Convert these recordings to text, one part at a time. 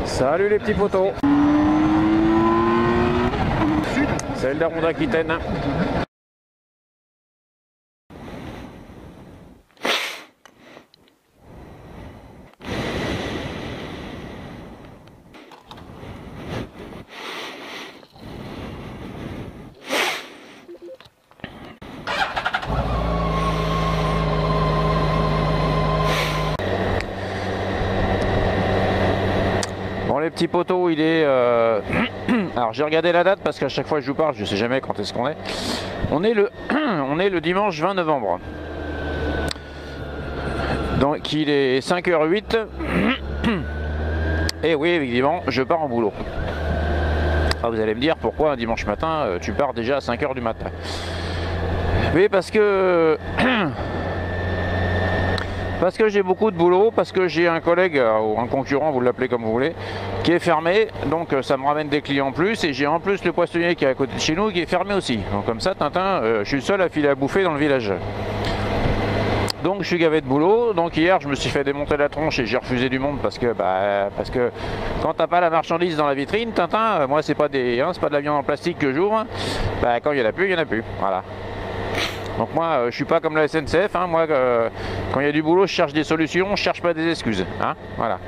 Salut les petits potos. C'est le Daron d'Aquitaine. Bon les petits potos, il est... Alors j'ai regardé la date parce qu'à chaque fois que je vous parle, je ne sais jamais quand est-ce qu'on est. On est le dimanche 20 novembre. Donc il est 5h08. Et oui, évidemment, je pars en boulot. Ah, vous allez me dire pourquoi un dimanche matin, tu pars déjà à 5h du matin. Oui, parce que... Parce que j'ai beaucoup de boulot, parce que j'ai un collègue ou un concurrent, vous l'appelez comme vous voulez, qui est fermé, donc ça me ramène des clients en plus, et j'ai en plus le poissonnier qui est à côté de chez nous qui est fermé aussi. Donc comme ça, Tintin, je suis le seul à filer à bouffer dans le village. Donc je suis gavé de boulot, donc hier je me suis fait démonter la tronche et j'ai refusé du monde parce que quand t'as pas la marchandise dans la vitrine, Tintin, moi c'est pas c'est pas de la viande en plastique que j'ouvre, quand il y en a plus, il y en a plus, voilà. Donc moi, je suis pas comme la SNCF, hein. Moi, quand il y a du boulot, je cherche des solutions, je cherche pas des excuses, hein. Voilà.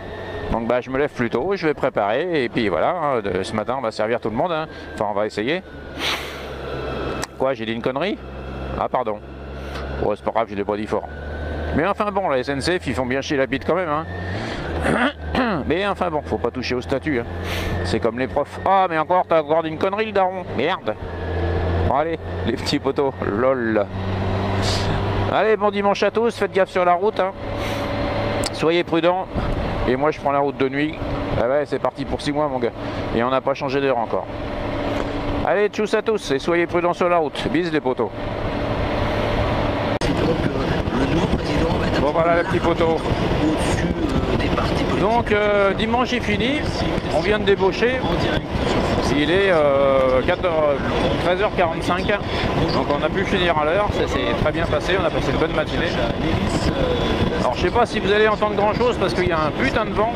Donc je me lève plus tôt, je vais préparer, et puis voilà, hein, ce matin, on va servir tout le monde, hein. Enfin, on va essayer. Quoi, j'ai dit une connerie? Ah, pardon. Oh, c'est pas grave, je l'ai pas dit fort. Mais enfin bon, la SNCF, ils font bien chier la bite quand même, hein. Mais enfin bon, faut pas toucher au statut, hein. C'est comme les profs. Ah, mais encore, t'as encore dit une connerie, le daron. Merde. Bon, allez, les petits potos, lol. Allez, bon dimanche à tous, faites gaffe sur la route, hein. Soyez prudents. Et moi, je prends la route de nuit. Ah ouais, c'est parti pour 6 mois, mon gars. Et on n'a pas changé d'heure encore. Allez, tchuss à tous et soyez prudents sur la route. Bis les potos. Bon, voilà les petits potos. Donc, dimanche est fini. On vient de débaucher. Il est 13h45, donc on a pu finir à l'heure, ça s'est très bien passé, on a passé une bonne matinée. Alors je sais pas si vous allez entendre grand chose parce qu'il y a un putain de vent.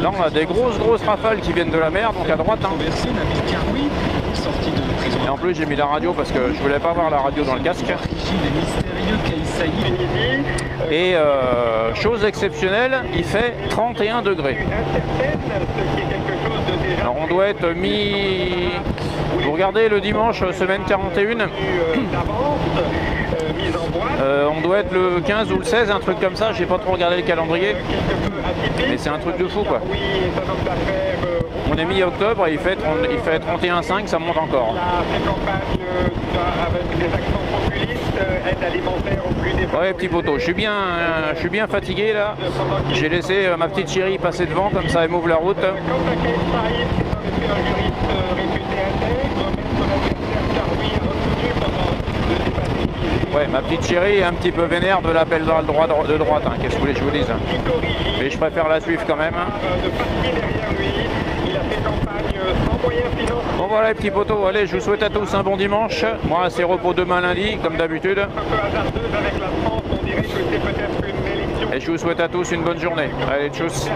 Là on a des grosses rafales qui viennent de la mer, donc à droite. Hein. Et en plus j'ai mis la radio parce que je voulais pas avoir la radio dans le casque. Et chose exceptionnelle, il fait 31 degrés. Alors on doit être vous regardez le dimanche, semaine 41. On doit être le 15 ou le 16, un truc comme ça, j'ai pas trop regardé le calendrier. Mais c'est un truc de fou quoi. On est mi-octobre et il fait 31,5, ça monte encore. Ouais petit poteau, je suis bien fatigué là. J'ai laissé ma petite chérie passer devant, comme ça elle m'ouvre la route. Ouais, ma petite chérie est un petit peu vénère de l'appel de droite, hein. Qu'est-ce que vous voulez que je vous dise? Mais je préfère la suivre quand même. Bon voilà les petits potos, allez, je vous souhaite à tous un bon dimanche. Moi c'est repos demain lundi, comme d'habitude. Et je vous souhaite à tous une bonne journée. Allez, tchuss.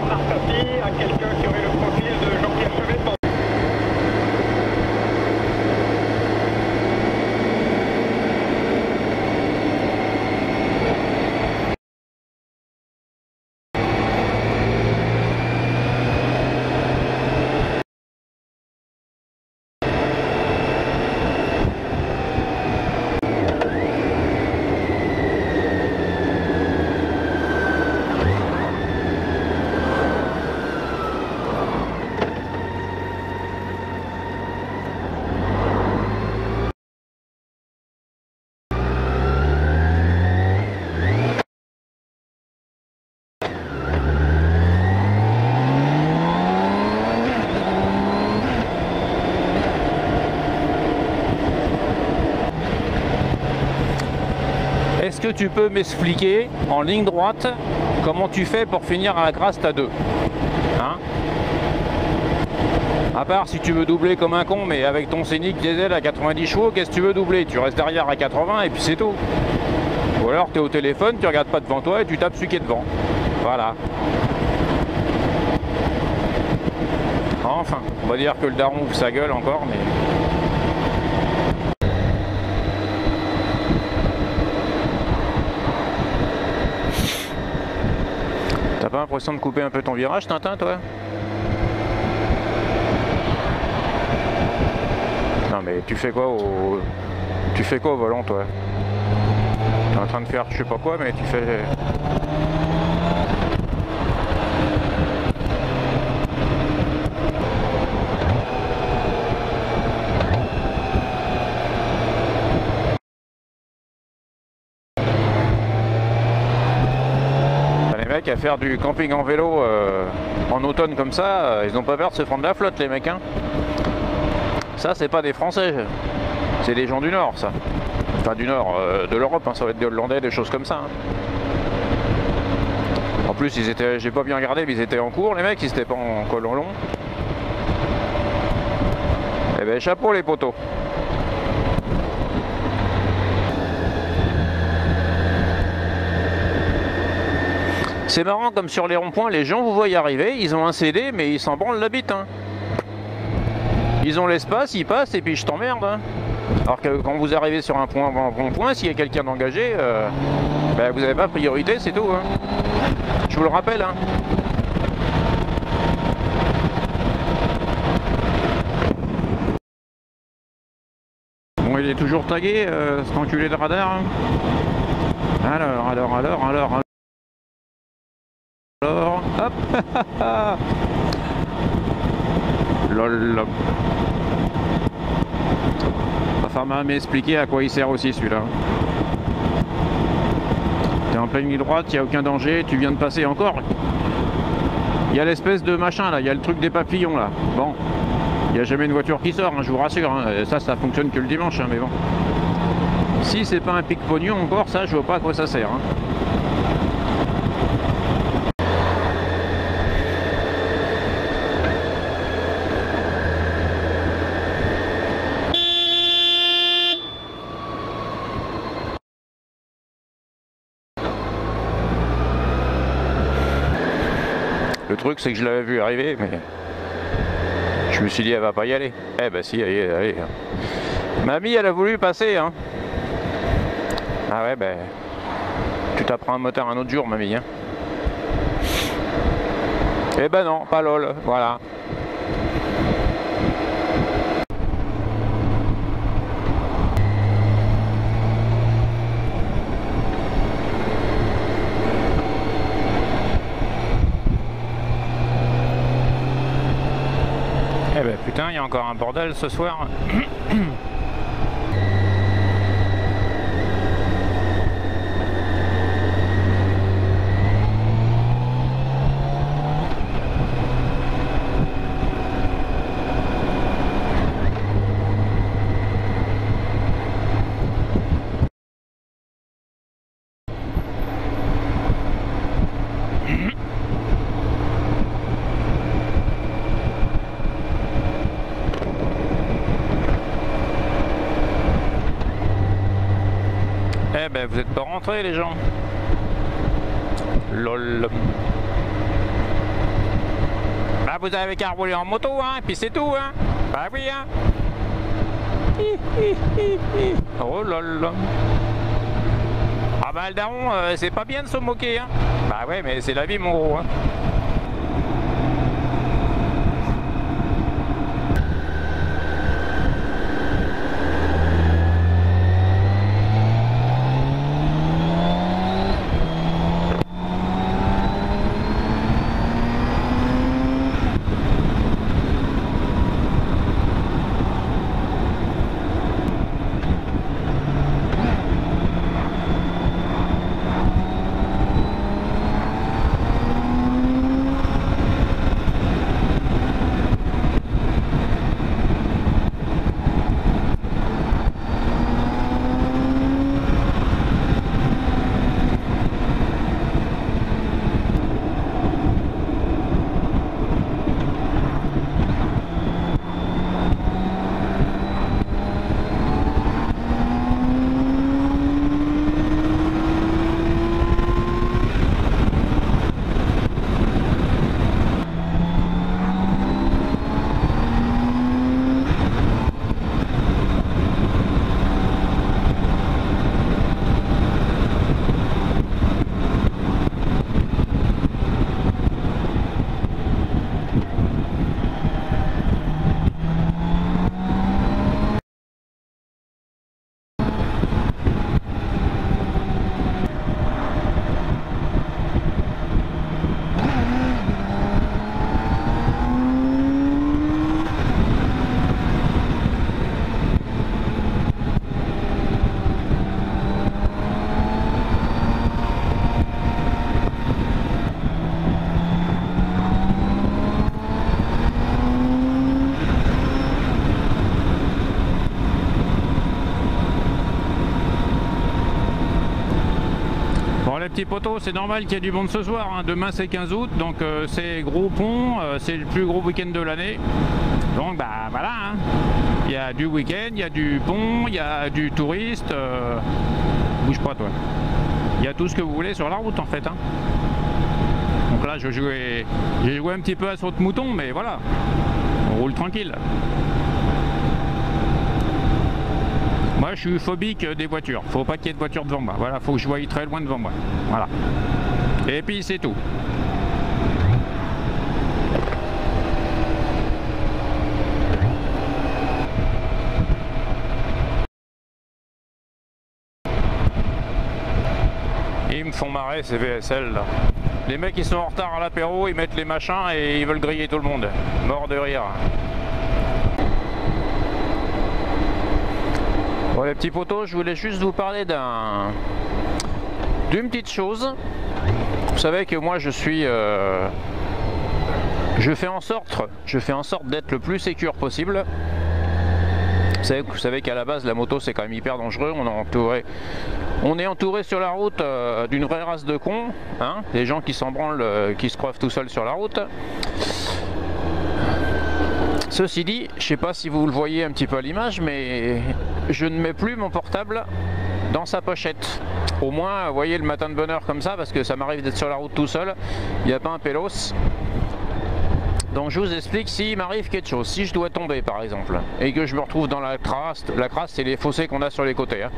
Est-ce que tu peux m'expliquer en ligne droite comment tu fais pour finir à la Grasse à 2, hein? À part si tu veux doubler comme un con, mais avec ton Scénic diesel à 90 chevaux, qu'est-ce que tu veux doubler? Tu restes derrière à 80 et puis c'est tout. Ou alors tu es au téléphone, tu regardes pas devant toi et tu tapes celui qui est devant. Voilà. enfin, on va dire que le daron ouvre sa gueule encore, mais... T'as pas l'impression de couper un peu ton virage, Tintin, toi? Non mais tu fais quoi au... Tu fais quoi au volant, toi? T'es en train de faire je sais pas quoi, mais tu fais... Les mecs à faire du camping en vélo en automne comme ça, ils n'ont pas peur de se prendre la flotte, les mecs, hein. Ça, c'est pas des Français, c'est des gens du Nord, ça. Enfin, du Nord, de l'Europe, hein. Ça va être des Hollandais, des choses comme ça, hein. En plus, ils étaient, j'ai pas bien regardé, mais ils étaient en cours, les mecs, ils étaient pas en collant long. Eh ben, chapeau les poteaux. C'est marrant, comme sur les ronds-points, les gens vous voient arriver, ils ont un CD, mais ils s'en branlent la bite, hein. Ils ont l'espace, ils passent, et puis je t'emmerde, hein. Alors que quand vous arrivez sur un rond-point, s'il y a quelqu'un d'engagé, ben vous n'avez pas priorité, c'est tout, hein. Je vous le rappelle, hein. Bon, il est toujours tagué, cet enculé de radar, hein. Alors, hop. Lol. Ma femme m'a expliqué à quoi il sert aussi celui-là. T'es en pleine ligne droite, il n'y a aucun danger, tu viens de passer encore. Il y a l'espèce de machin là, il y a le truc des papillons là. Bon, il n'y a jamais une voiture qui sort, hein, je vous rassure, hein. Ça fonctionne que le dimanche, hein, mais bon. Si c'est pas un pic pognon encore, ça je vois pas à quoi ça sert, hein. Le truc c'est que je l'avais vu arriver, mais je me suis dit elle va pas y aller. Eh ben si, allez. Mamie elle a voulu passer, hein. Ah ouais, ben tu t'apprends un moteur un autre jour, mamie, hein. Eh ben non, pas lol, voilà. Eh ben putain, il y a encore un bordel ce soir. Eh ben vous êtes pas rentrés les gens. Lol. Bah vous avez qu'à rouler en moto, hein, et puis c'est tout, hein. Bah oui, hein. Oh lol. Ah bah le daron, c'est pas bien de se moquer, hein. Bah ouais, mais c'est la vie mon gros, hein. petits potos, c'est normal qu'il y ait du monde ce soir, hein. Demain c'est 15 août, donc c'est gros pont, c'est le plus gros week-end de l'année. Donc bah voilà, hein. Il y a du week-end, il y a du pont, il y a du touriste. Bouge pas toi. Il y a tout ce que vous voulez sur la route en fait, hein. Donc là j'ai joué un petit peu à saut de mouton, mais voilà, on roule tranquille. Moi je suis phobique des voitures, faut pas qu'il y ait de voitures devant moi, voilà, faut que je voie très loin devant moi, voilà. Et puis c'est tout. Ils me font marrer ces VSL là. Les mecs ils sont en retard à l'apéro, ils mettent les machins et ils veulent griller tout le monde. Mort de rire. Bon les petits potos, je voulais juste vous parler d'une petite chose. Vous savez que moi je suis... je fais en sorte d'être le plus sécure possible. Vous savez qu'à la base la moto c'est quand même hyper dangereux, on est entouré sur la route d'une vraie race de cons, hein, des gens qui s'en branlent, qui se crevent tout seuls sur la route. Ceci dit, je sais pas si vous le voyez un petit peu à l'image, mais je ne mets plus mon portable dans sa pochette. Au moins, vous voyez le matin de bonne heure comme ça, parce que ça m'arrive d'être sur la route tout seul, il n'y a pas un pélos. Donc je vous explique s'il m'arrive quelque chose, si je dois tomber par exemple, et que je me retrouve dans la crasse c'est les fossés qu'on a sur les côtés, hein,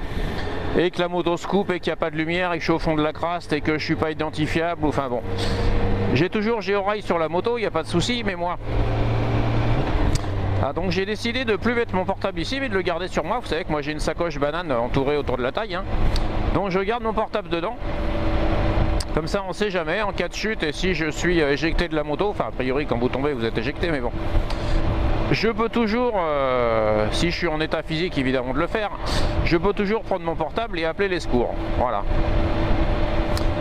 et que la moto se coupe et qu'il n'y a pas de lumière et que je suis au fond de la crasse et que je suis pas identifiable, enfin bon. J'ai toujours géorail sur la moto, il n'y a pas de souci, mais moi... Ah, donc j'ai décidé de plus mettre mon portable ici mais de le garder sur moi. Vous savez que moi j'ai une sacoche banane entourée autour de la taille, hein. Donc je garde mon portable dedans. Comme ça on sait jamais en cas de chute et si je suis éjecté de la moto, enfin a priori quand vous tombez vous êtes éjecté, mais bon. Je peux toujours, si je suis en état physique évidemment de le faire, je peux toujours prendre mon portable et appeler les secours. Voilà.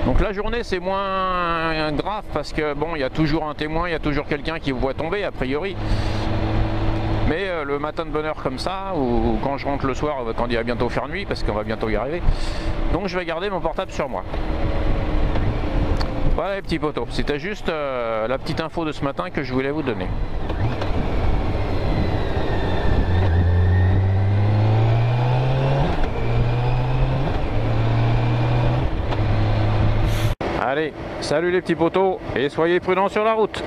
Donc la journée c'est moins grave parce que bon il y a toujours un témoin, il y a toujours quelqu'un qui vous voit tomber a priori. Mais le matin de bonne heure comme ça, ou quand je rentre le soir, quand il va bientôt faire nuit, parce qu'on va bientôt y arriver, donc je vais garder mon portable sur moi. Voilà les petits potos, c'était juste la petite info de ce matin que je voulais vous donner. Allez, salut les petits potos, et soyez prudents sur la route.